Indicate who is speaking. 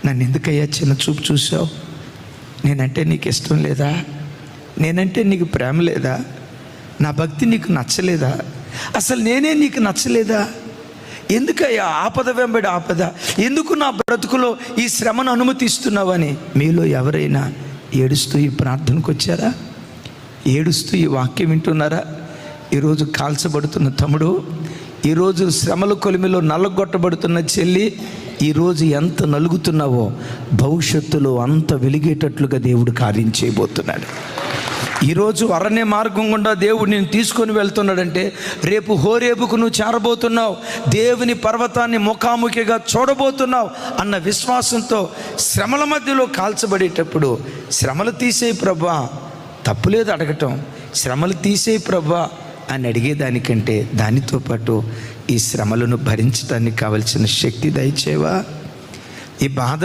Speaker 1: నన్ను ఎందుకయ్యా చిన్న చూపు చూసావు? నేనంటే నీకు ఇష్టం లేదా? నేనంటే నీకు ప్రేమ లేదా? నా భక్తి నీకు నచ్చలేదా? అసలు నేనే నీకు నచ్చలేదా? ఎందుకయ్యా ఆపద వెంబడి ఆపద? ఎందుకు నా బ్రతుకులో ఈ శ్రమను అనుమతిస్తున్నావని మీలో ఎవరైనా ఏడుస్తూ ఈ ప్రార్థనకు వచ్చారా? ఏడుస్తూ ఈ వాక్యం వింటున్నారా? ఈరోజు కాల్చబడుతున్న తమ్ముడు, ఈరోజు శ్రమల కొలిమిలో నల్లగొట్టబడుతున్న చెల్లి, ఈరోజు ఎంత నలుగుతున్నావో భవిష్యత్తులో అంత వెలిగేటట్లుగా దేవుడు కార్యం చేయబోతున్నాడు. ఈరోజు అరణ్య మార్గం గుండా దేవుడు నేను తీసుకొని వెళ్తున్నాడంటే రేపు హోరేబుకు నువ్వు చేరబోతున్నావు, దేవుని పర్వతాన్ని ముఖాముఖిగా చూడబోతున్నావు అన్న విశ్వాసంతో శ్రమల మధ్యలో కాల్చబడేటప్పుడు శ్రమలు తీసేయి ప్రభా, తప్పులేదు అడగటం, శ్రమలు తీసేయి ప్రభా అని అడిగేదానికంటే దానితో పాటు ఈ శ్రమలను భరించడానికి కావలసిన శక్తి దయచేవా? ఈ బాధను